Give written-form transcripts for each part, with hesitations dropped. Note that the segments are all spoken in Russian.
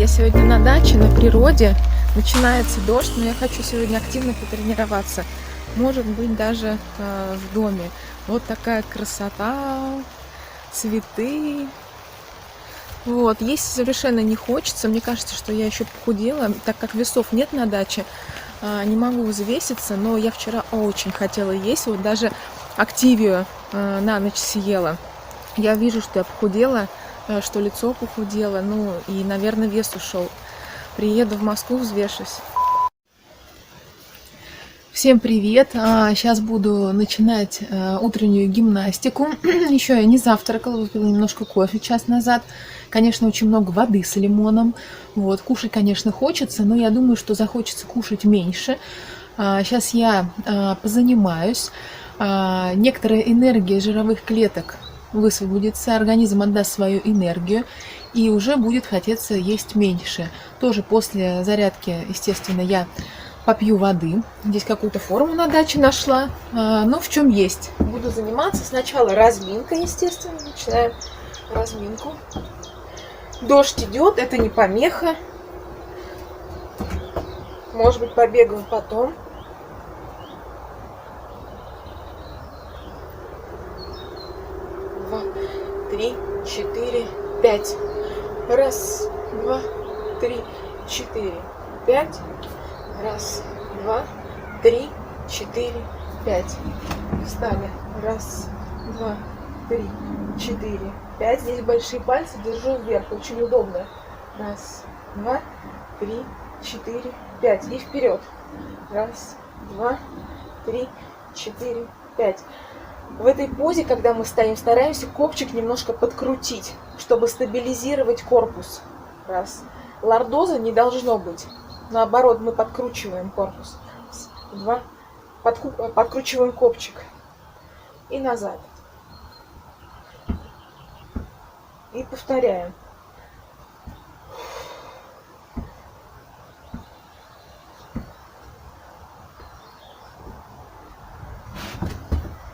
Я сегодня на даче, на природе. Начинается дождь, но я хочу сегодня активно потренироваться. Может быть, даже в доме. Вот такая красота, цветы. Вот, есть совершенно не хочется. Мне кажется, что я еще похудела, так как весов нет на даче. Не могу взвеситься, но я вчера очень хотела есть. Вот даже активию на ночь съела. Я вижу, что я похудела, что лицо похудело, ну и, наверное, вес ушел. Приеду в Москву, взвешусь. Всем привет! Сейчас буду начинать утреннюю гимнастику. Еще я не завтракала, выпила немножко кофе час назад. Конечно, очень много воды с лимоном. Вот, кушать, конечно, хочется, но я думаю, что захочется кушать меньше. Сейчас я позанимаюсь. Некоторая энергия жировых клеток высвободится, организм отдаст свою энергию, и уже будет хотеться есть меньше. Тоже после зарядки, естественно, я попью воды. Здесь какую-то форму на даче нашла, но в чем есть. Буду заниматься. Сначала разминка, естественно. Начинаем разминку. Дождь идет, это не помеха. Может быть, побегаю потом. Два, три, четыре, пять. Раз, два, три, четыре, пять. Раз, два, три, четыре, пять. Встали. Раз, два, три, четыре, пять. Здесь большие пальцы держу вверх. Очень удобно. Раз, два, три, четыре, пять. И вперед. Раз, два, три, четыре, пять. В этой позе, когда мы стоим, стараемся копчик немножко подкрутить, чтобы стабилизировать корпус. Раз. Лордоза не должно быть. Наоборот, мы подкручиваем корпус. Два. Подкручиваем копчик. И назад. И повторяем.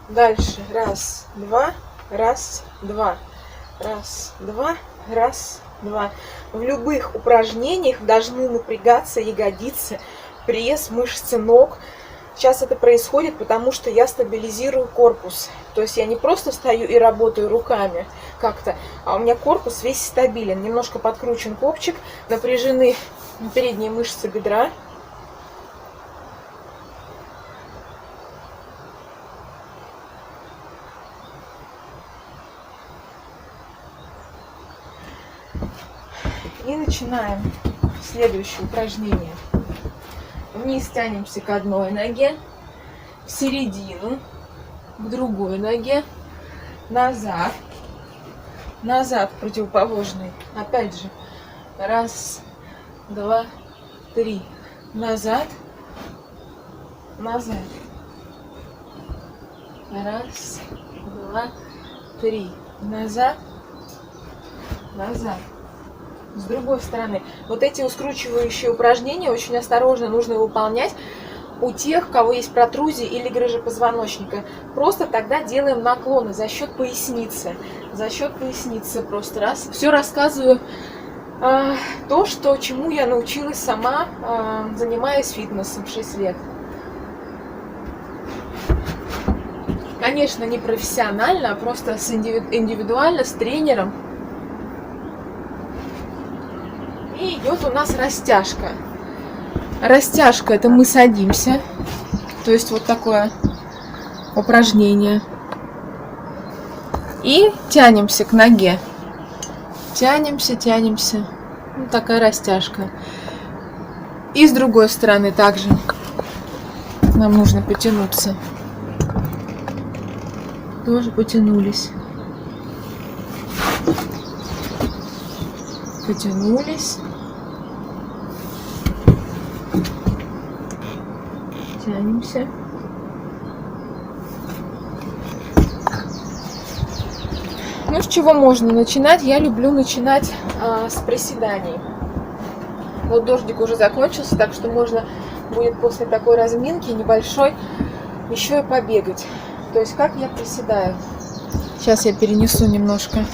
Дальше. Раз, два, раз, два. Раз, два, раз, два. В любых упражнениях должны напрягаться ягодицы, пресс, мышцы ног. Сейчас это происходит, потому что я стабилизирую корпус. То есть я не просто стою и работаю руками как-то, а у меня корпус весь стабилен. Немножко подкручен копчик, напряжены передние мышцы бедра. И начинаем следующее упражнение. Вниз тянемся к одной ноге, в середину, к другой ноге, назад, назад к противоположной. Опять же, раз, два, три, назад, назад. Раз, два, три, назад, назад. С другой стороны, вот эти скручивающие упражнения очень осторожно нужно выполнять у тех, у кого есть протрузии или грыжа позвоночника. Просто тогда делаем наклоны за счет поясницы. За счет поясницы просто раз. Все рассказываю то, чему я научилась сама, занимаясь фитнесом 6 лет. Конечно, не профессионально, а просто индивидуально, с тренером. И идет у нас растяжка. Растяжка — это мы садимся. То есть вот такое упражнение. И тянемся к ноге. Тянемся, тянемся. Вот такая растяжка. И с другой стороны также. Нам нужно потянуться. Тоже потянулись. Потянулись. Тянемся. Ну, с чего можно начинать? Я люблю начинать с приседаний. Вот дождик уже закончился, так что можно будет после такой разминки небольшой еще и побегать. То есть как я приседаю. Сейчас я перенесу немножко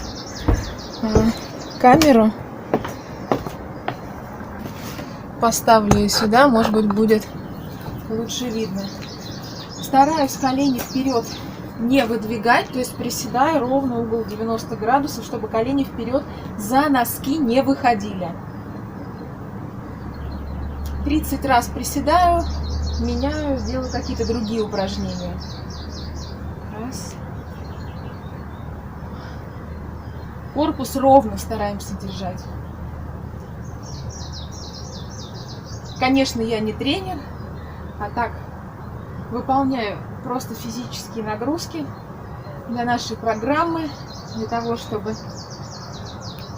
камеру. поставлю ее сюда, может быть, будет лучше видно. Стараюсь колени вперед не выдвигать, то есть приседаю ровно угол 90 градусов, чтобы колени вперед за носки не выходили. 30 раз приседаю, меняю, делаю какие-то другие упражнения. Раз. Корпус ровно стараемся держать. Конечно, я не тренер, а так выполняю просто физические нагрузки для нашей программы, для того, чтобы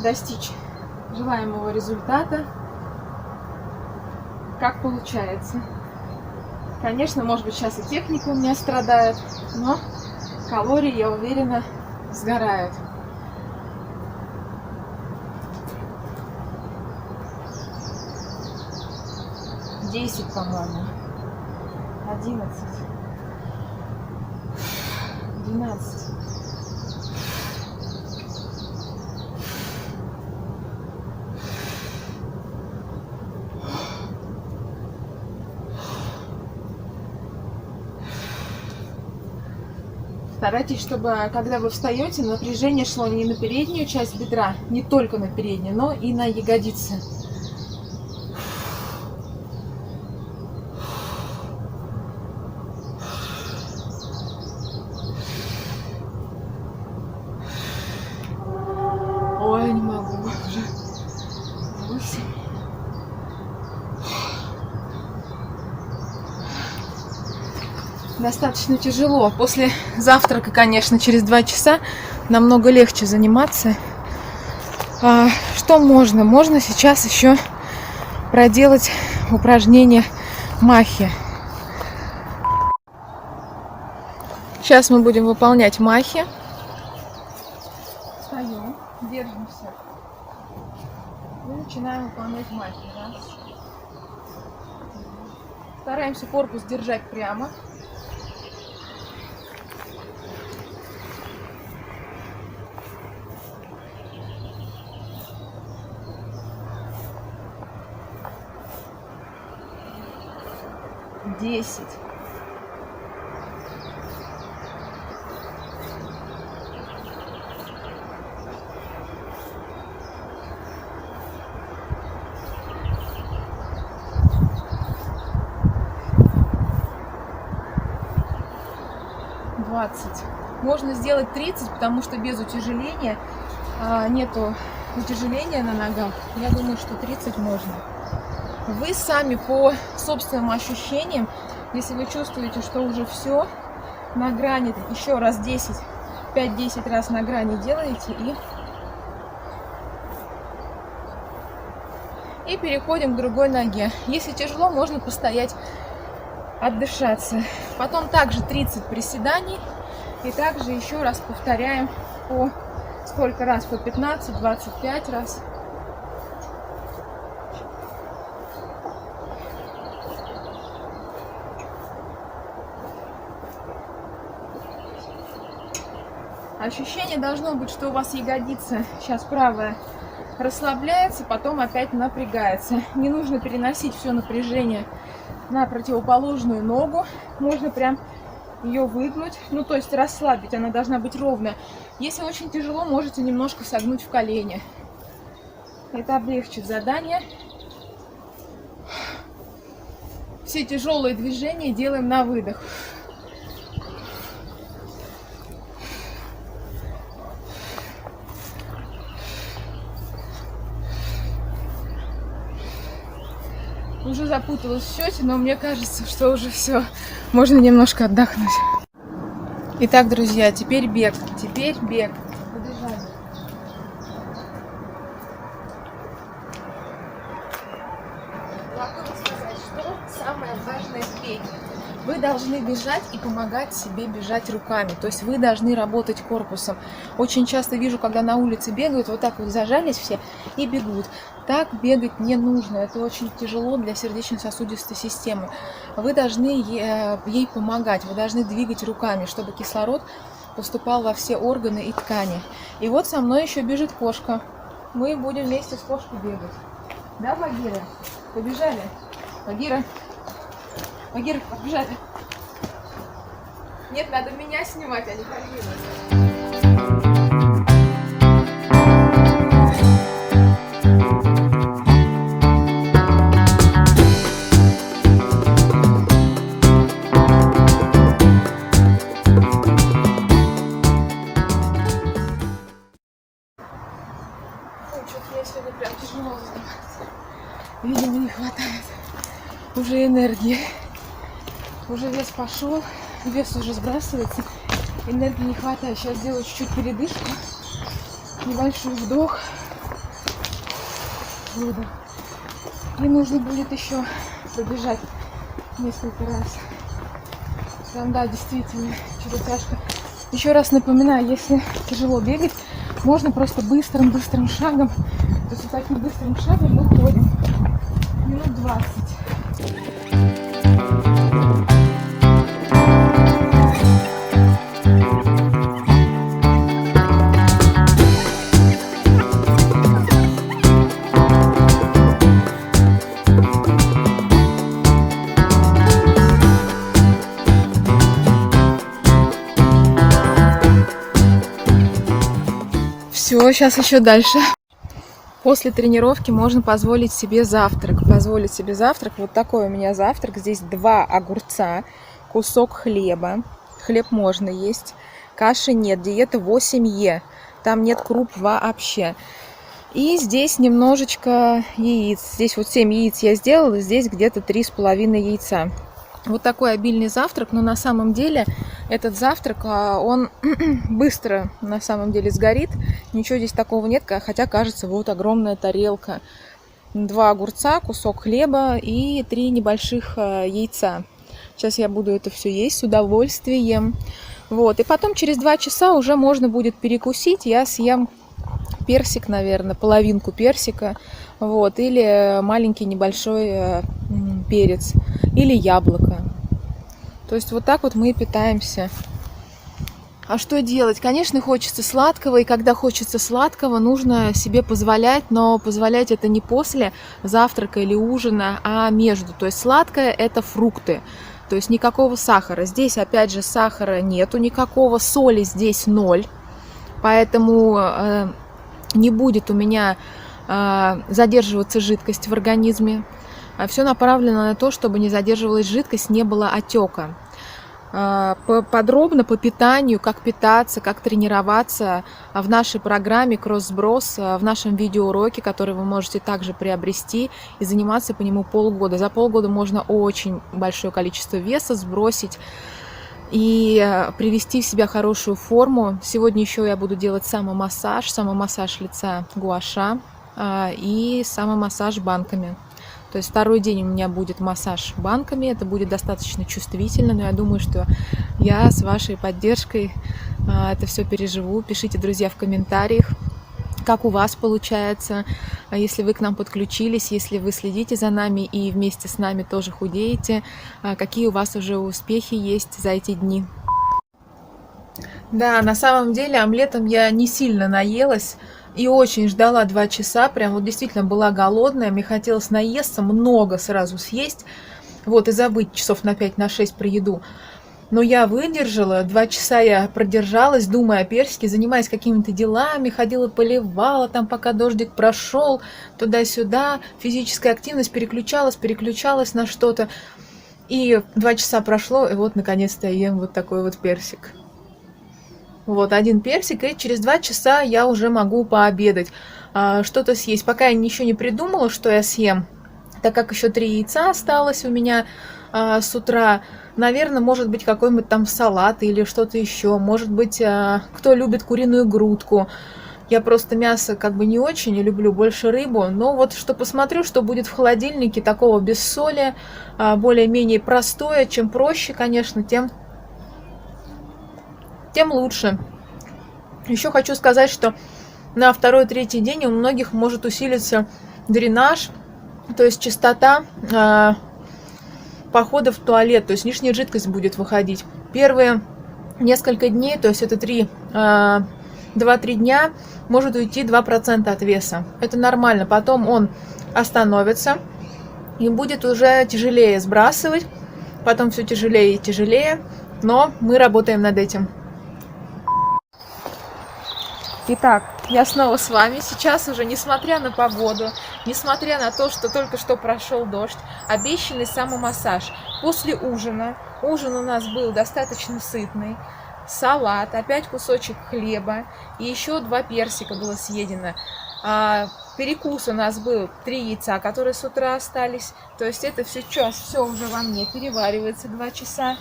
достичь желаемого результата, как получается. Конечно, может быть, сейчас и техника у меня страдает, но калории, я уверена, сгорают. 10, по-моему. 11. 12. Старайтесь, чтобы, когда вы встаете, напряжение шло не на переднюю часть бедра, не только на переднюю, но и на ягодицы. Ой, не могу уже. 8. Достаточно тяжело. После завтрака, конечно, через 2 часа намного легче заниматься. Что можно? Можно сейчас еще проделать упражнение махи. Сейчас мы будем выполнять махи. Встаем, держимся. И начинаем выполнять махи. Раз. Стараемся корпус держать прямо. Десять. 20. Можно сделать 30, потому что без утяжеления нету утяжеления на ногах. Я думаю, что 30 можно. Вы сами по собственным ощущениям, если вы чувствуете, что уже все на грани, еще раз 10, 5-10 раз на грани делаете и переходим к другой ноге. Если тяжело, можно постоять, отдышаться. Потом также 30 приседаний и также еще раз повторяем по сколько раз? По 15-25 раз. Ощущение должно быть, что у вас ягодица, сейчас правая, расслабляется, потом опять напрягается. Не нужно переносить все напряжение на противоположную ногу. Можно прям ее выгнуть, ну то есть расслабить, она должна быть ровная. Если очень тяжело, можете немножко согнуть в колени. Это облегчит задание. Все тяжелые движения делаем на выдох. Уже запуталась в счете, но мне кажется, что уже все. Можно немножко отдохнуть. Итак, друзья, теперь бег. Теперь бег. Побежали. Могу сказать, что самое важное в беге. Вы должны бежать и помогать себе бежать руками. То есть вы должны работать корпусом. Очень часто вижу, когда на улице бегают, вот так вот зажались все и бегут. Так бегать не нужно. Это очень тяжело для сердечно-сосудистой системы. Вы должны ей помогать. Вы должны двигать руками, чтобы кислород поступал во все органы и ткани. И вот со мной еще бежит кошка. Мы будем вместе с кошкой бегать. Да, Багира? Побежали. Багира. Багира, побежали. Нет, надо меня снимать, а не Багира. Что-то я сегодня прям тяжело заниматься. Видимо, не хватает уже энергии. Уже вес пошел, вес уже сбрасывается, энергии не хватает. Сейчас сделаю чуть-чуть передышку, небольшой вдох, выдох. И нужно будет еще пробежать несколько раз. Прям, да, действительно, что-то тяжко. Еще раз напоминаю, если тяжело бегать, можно просто быстрым шагом, то есть вот таким быстрым шагом мы ходим минут 20. Все, сейчас еще дальше. После тренировки можно позволить себе завтрак. Вот такой у меня завтрак. Здесь 2 огурца, кусок хлеба. Хлеб можно есть. Каши нет. Диета 8Е. Там нет круп вообще. И здесь немножечко яиц. Здесь вот 7 яиц я сделала. Здесь где-то 3,5 яйца. Вот такой обильный завтрак, но на самом деле этот завтрак, он быстро на самом деле сгорит. Ничего здесь такого нет, хотя кажется, вот огромная тарелка. 2 огурца, кусок хлеба и 3 небольших яйца. Сейчас я буду это все есть с удовольствием. Вот. И потом через 2 часа уже можно будет перекусить. Я съем персик, наверное, половинку персика. Вот. Или маленький небольшой перец. Или яблоко. То есть вот так вот мы и питаемся. А что делать? Конечно, хочется сладкого, и когда хочется сладкого, нужно себе позволять, но позволять это не после завтрака или ужина, а между. То есть сладкое – это фрукты, то есть никакого сахара. Здесь, опять же, сахара нету никакого, соли здесь 0, поэтому не будет у меня задерживаться жидкость в организме. Все направлено на то, чтобы не задерживалась жидкость, не было отека. Подробно по питанию, как питаться, как тренироваться в нашей программе «Кросс-сброс», в нашем видеоуроке, который вы можете также приобрести и заниматься по нему полгода. За полгода можно очень большое количество веса сбросить и привести в себя хорошую форму. Сегодня еще я буду делать самомассаж лица гуаша и самомассаж банками. То есть 2-й день у меня будет массаж банками, это будет достаточно чувствительно, но я думаю, что я с вашей поддержкой это все переживу. Пишите, друзья, в комментариях, как у вас получается, если вы к нам подключились, если вы следите за нами и вместе с нами тоже худеете, какие у вас уже успехи есть за эти дни. Да, на самом деле омлетом я не сильно наелась. И очень ждала 2 часа, прям вот действительно была голодная, мне хотелось наесться, много сразу съесть, вот, и забыть часов на 5-6 про еду. Но я выдержала, 2 часа я продержалась, думая о персике, занимаясь какими-то делами, ходила, поливала, там пока дождик прошел, туда-сюда, физическая активность переключалась на что-то. И 2 часа прошло, и вот наконец-то я ем вот такой вот персик. Вот, 1 персик, и через 2 часа я уже могу пообедать, что-то съесть. Пока я ничего не придумала, что я съем, так как еще 3 яйца осталось у меня с утра. Наверное, может быть, какой-нибудь там салат или что-то еще. Может быть, кто любит куриную грудку. Я просто мясо как бы не очень люблю, больше рыбу. Но вот что посмотрю, что будет в холодильнике, такого без соли, более-менее простое. Чем проще, конечно, тем лучше. Еще хочу сказать, что на 2-3 день у многих может усилиться дренаж, то есть частота похода в туалет, то есть лишняя жидкость будет выходить. Первые несколько дней, то есть это 2-3 дня, может уйти 2% от веса. Это нормально. Потом он остановится, И будет уже тяжелее сбрасывать, потом все тяжелее и тяжелее, но мы работаем над этим. Итак, я снова с вами. Сейчас уже, несмотря на погоду, несмотря на то, что только что прошел дождь, обещанный самомассаж. После ужина, ужин у нас был достаточно сытный, салат, опять кусочек хлеба и еще 2 персика было съедено. Перекус у нас был 3 яйца, которые с утра остались. То есть это все уже во мне переваривается 2 часа.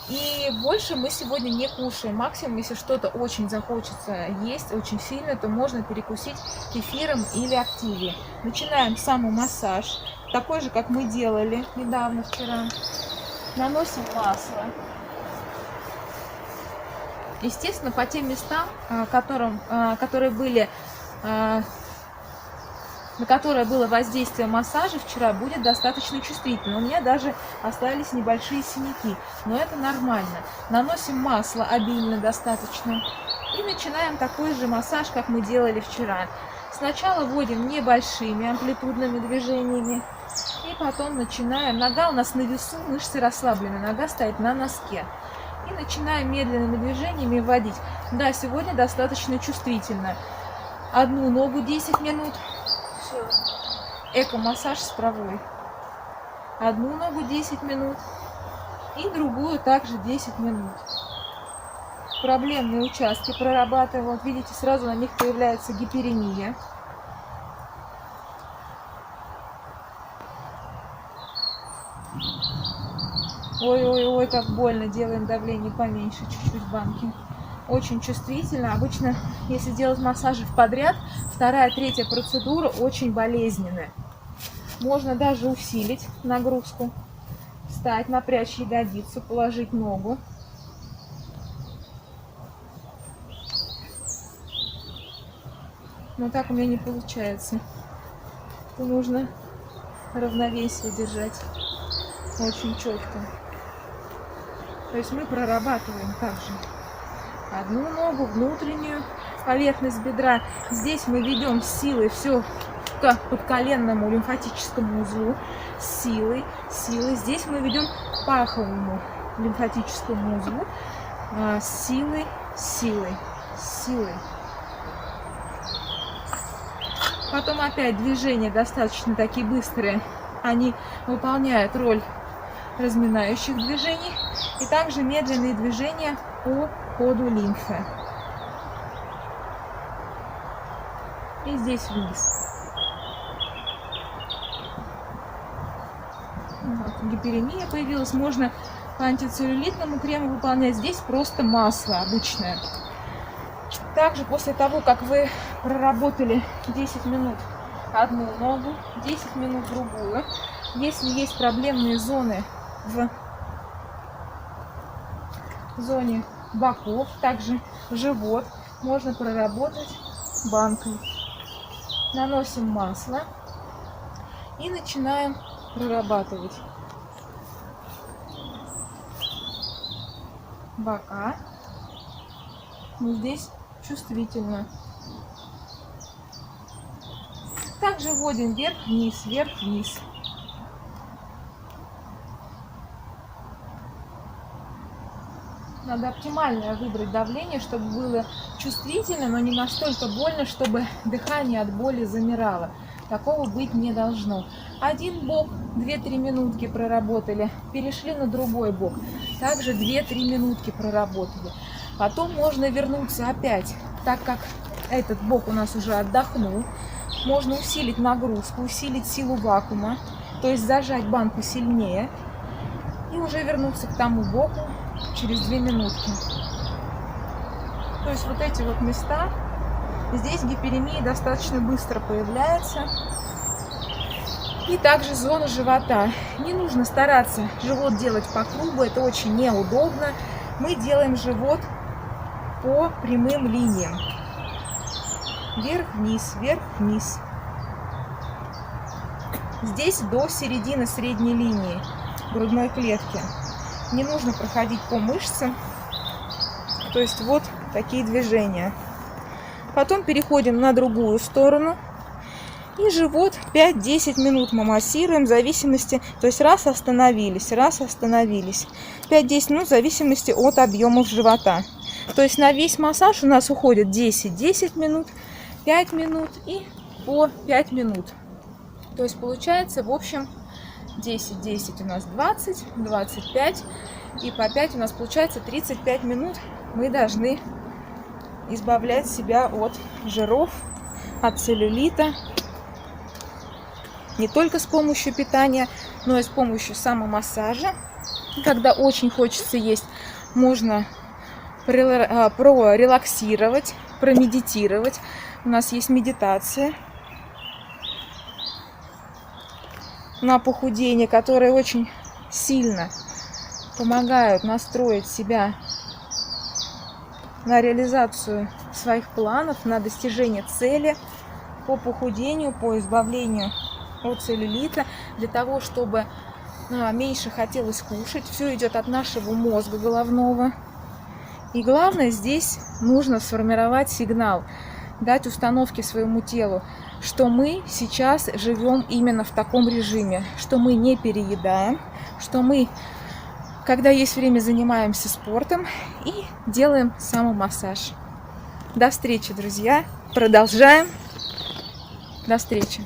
И больше мы сегодня не кушаем. Максимум, если что-то очень захочется есть, очень сильно, то можно перекусить кефиром или активией. Начинаем самомассаж, такой же, как мы делали недавно, вчера. Наносим масло. Естественно, по тем местам, которые были... на которое было воздействие массажа вчера, будет достаточно чувствительно. У меня даже остались небольшие синяки, но это нормально. Наносим масло обильно достаточно и начинаем такой же массаж, как мы делали вчера. Сначала вводим небольшими амплитудными движениями и потом начинаем. Нога у нас на весу, мышцы расслаблены, нога стоит на носке. И начинаем медленными движениями вводить. Да, сегодня достаточно чувствительно. Одну ногу 10 минут. Эко-массаж с правой. Одну ногу 10 минут и другую также 10 минут. Проблемные участки прорабатываем. Вот видите, сразу на них появляется гиперемия. Ой-ой-ой, как больно. Делаем давление поменьше чуть-чуть в банке. Очень чувствительно. Обычно, если делать массажи подряд, 2-я, 3-я процедура очень болезненная. Можно даже усилить нагрузку. Встать, напрячь ягодицу, положить ногу. Но так у меня не получается. Нужно равновесие держать очень четко. То есть мы прорабатываем также одну ногу, внутреннюю поверхность бедра. Здесь мы ведем с силой все к подколенному лимфатическому узлу. С силой. Здесь мы ведем к паховому лимфатическому узлу. С силой. Потом опять движения достаточно такие быстрые. Они выполняют роль разминающих движений. И также медленные движения по ходу лимфы. И здесь вниз. Вот, гиперемия появилась. Можно по антицеллюлитному крему выполнять. Здесь просто масло обычное. Также после того, как вы проработали 10 минут одну ногу, 10 минут другую, если есть проблемные зоны в зоне боков, также живот, можно проработать банкой. Наносим масло и начинаем прорабатывать бока. Но здесь чувствительно. Также вводим вверх-вниз, вверх-вниз. Надо оптимальное выбрать давление, чтобы было чувствительно, но не настолько больно, чтобы дыхание от боли замирало. Такого быть не должно. Один бок 2-3 минутки проработали, перешли на другой бок. Также 2-3 минутки проработали. Потом можно вернуться опять, так как этот бок у нас уже отдохнул. Можно усилить нагрузку, усилить силу вакуума, то есть зажать банку сильнее. И уже вернуться к тому боку через 2 минутки. То есть вот эти вот места, здесь гиперемия достаточно быстро появляется. И также зона живота. Не нужно стараться живот делать по кругу, это очень неудобно. Мы делаем живот по прямым линиям. Вверх-вниз, вверх-вниз. Здесь до середины средней линии грудной клетки. Не нужно проходить по мышцам. То есть вот такие движения. Потом переходим на другую сторону. И живот 5-10 минут мы массируем в зависимости, то есть раз остановились. 5-10 минут в зависимости от объемов живота. То есть на весь массаж у нас уходит 10 минут, 5 минут и по 5 минут. То есть получается в общем 10 у нас 20, 25 и по 5 у нас получается 35 минут мы должны избавлять себя от жиров, от целлюлита. Не только с помощью питания, но и с помощью самомассажа. Когда очень хочется есть, можно прорелаксировать, промедитировать. У нас есть медитация на похудение, которые очень сильно помогают настроить себя на реализацию своих планов, на достижение цели по похудению, по избавлению от целлюлита, для того, чтобы меньше хотелось кушать. Все идет от нашего мозга головного. И главное, здесь нужно сформировать сигнал, дать установки своему телу, что мы сейчас живем именно в таком режиме, что мы не переедаем, что мы, когда есть время, занимаемся спортом и делаем самомассаж. До встречи, друзья. Продолжаем. До встречи.